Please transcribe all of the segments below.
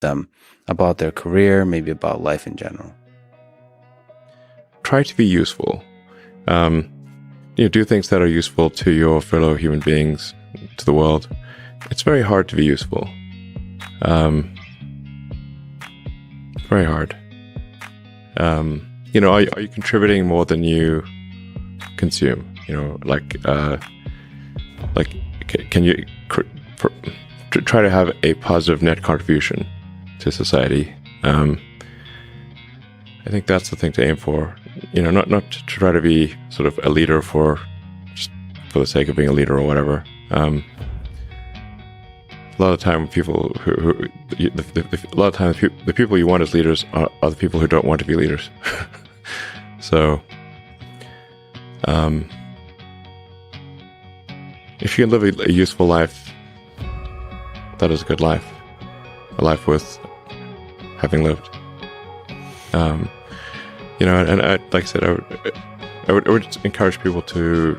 them about their career, maybe about life in general? Try to be useful. Do things that are useful to your fellow human beings, to the world. It's very hard to be useful. Very hard. Are you contributing more than you consume? Can you try to have a positive net contribution to society? I think that's the thing to aim for. Not to try to be sort of a leader for the sake of being a leader or whatever. A lot of time, the people you want as leaders are the people who don't want to be leaders. So, if you can live a useful life, that is a good life. A life worth having lived. And like I said, I would encourage people to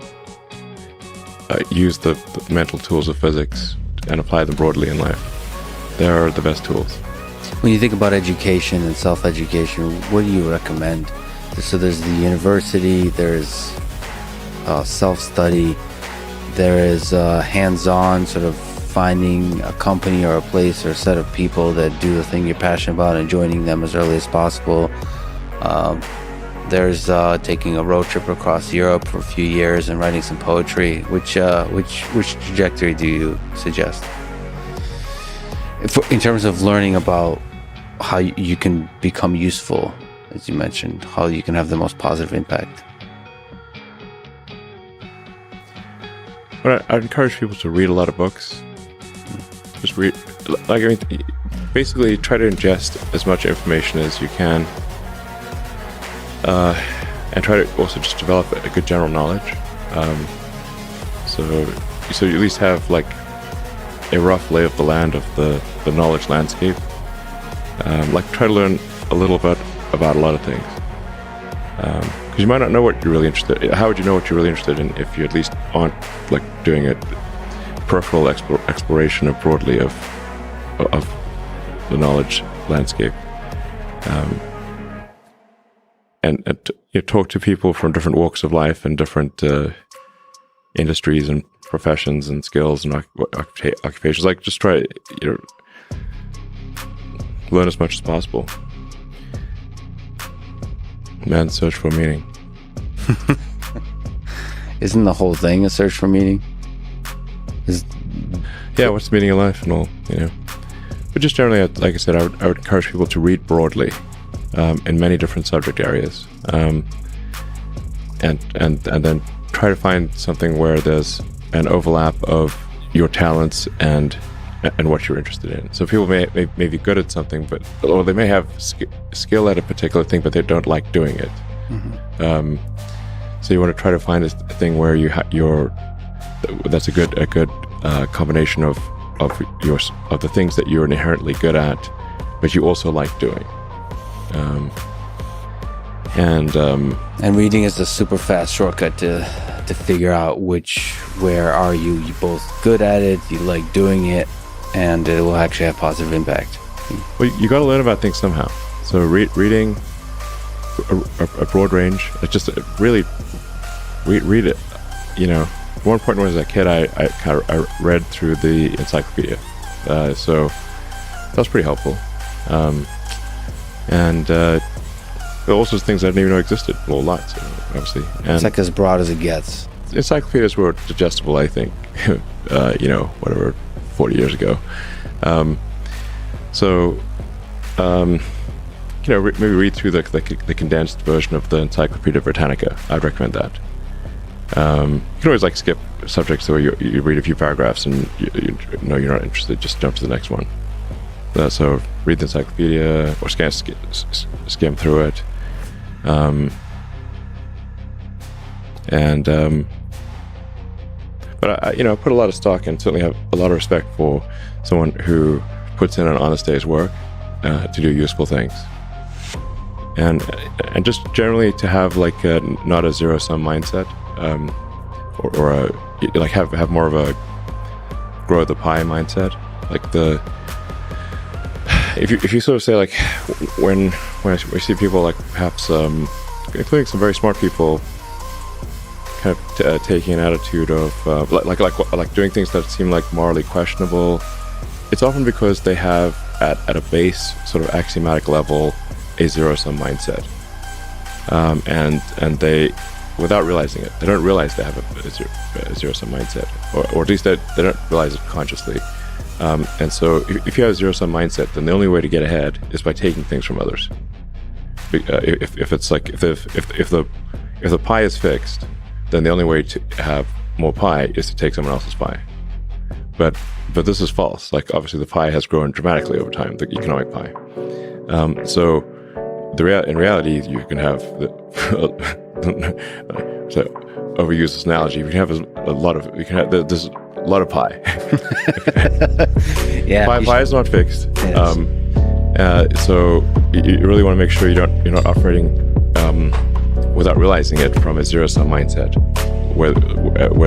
use the mental tools of physics and apply them broadly in life. They are the best tools. When you think about education and self-education, what do you recommend? So there's the university, there's self-study, there is hands-on, sort of finding a company or a place or a set of people that do the thing you're passionate about and joining them as early as possible. There's taking a road trip across Europe for a few years and writing some poetry. Which trajectory do you suggest? In terms of learning about how you can become useful, as you mentioned, how you can have the most positive impact. But I'd encourage people to read a lot of books. Just read, basically try to ingest as much information as you can. And try to also just develop a good general knowledge. So you at least have like a rough lay of the land of the knowledge landscape. Try to learn a little bit about a lot of things. Because you might not know what you're really interested in. How would you know what you're really interested in if you at least aren't like doing a peripheral exploration broadly of the knowledge landscape? And talk to people from different walks of life and different industries and professions and skills and occupations. Just try learn as much as possible. Man's search for meaning. Isn't the whole thing a search for meaning? Yeah, what's the meaning of life and all, But just generally, like I said, I would encourage people to read broadly. In many different subject areas, and then try to find something where there's an overlap of your talents and what you're interested in. So people may be good at something, or they may have skill at a particular thing, but they don't like doing it. Mm-hmm. So you want to try to find a thing where that's a good combination of the things that you're inherently good at, but you also like doing. And reading is a super fast shortcut to figure out where are you both good at it, you like doing it, and it will actually have positive impact. Well, you got to learn about things somehow. So reading a broad range, just really read it. At one point when I was a kid, I read through the encyclopedia, so that was pretty helpful. And all sorts of things I didn't even know existed. Well, lots, obviously. And it's like as broad as it gets. Encyclopedias were digestible, I think, 40 years ago. Maybe read through the condensed version of the Encyclopedia Britannica. I'd recommend that. You can always skip subjects where you read a few paragraphs and you know you're not interested, just jump to the next one. So read the encyclopedia or skim through it. But I put a lot of stock and certainly have a lot of respect for someone who puts in an honest day's work to do useful things, and just generally to have not a zero-sum mindset, or have more of a grow the pie mindset. if you sort of say like when we see people like perhaps including some very smart people kind of taking an attitude of like doing things that seem like morally questionable, it's often because they have at a base sort of axiomatic level a zero-sum mindset, and they, without realizing it, they don't realize they have a zero-sum mindset, or at least they don't realize it consciously. And so if you have a zero-sum mindset, then the only way to get ahead is by taking things from others. If it's like if the pie is fixed, then the only way to have more pie is to take someone else's pie. But this is false. Like, obviously the pie has grown dramatically over time, the economic pie. So in reality, you can have so overuse this analogy. We can have there's a lot of pie. Yeah, pie is not fixed. Yes. So you really want to make sure you're not operating without realizing it from a zero-sum mindset, where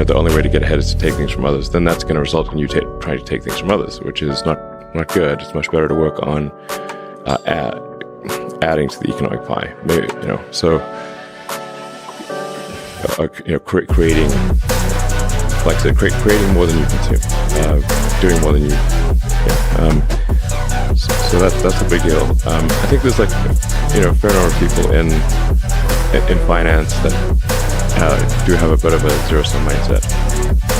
the only way to get ahead is to take things from others. Then that's going to result in you trying to take things from others, which is not good. It's much better to work on adding to the economic pie. Maybe, so creating, like I said, creating more than you consume, doing more than you. So that's a big deal. I think there's like a fair number of people in finance that do have a bit of a zero-sum mindset.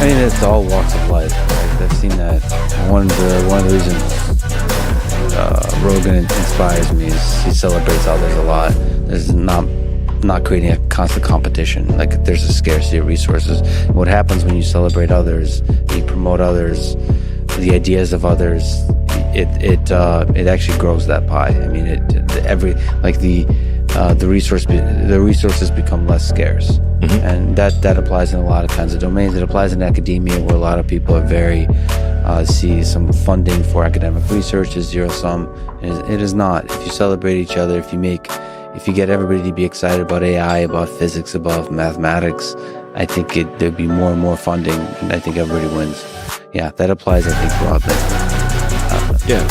I mean, it's all walks of life. Right? I've seen that. One of the reasons Rogan inspires me is he celebrates others a lot. There's not creating a constant competition. Like, there's a scarcity of resources. What happens when you celebrate others, you promote others, the ideas of others, it actually grows that pie. I mean, the resources become less scarce. Mm-hmm. And that applies in a lot of kinds of domains. It applies in academia, where a lot of people are very see some funding for academic research as zero sum. It is not. If you celebrate each other, if you get everybody to be excited about AI, about physics, about mathematics, I think there'd be more and more funding, and I think everybody wins. Yeah, that applies, I think, broadly. Yeah.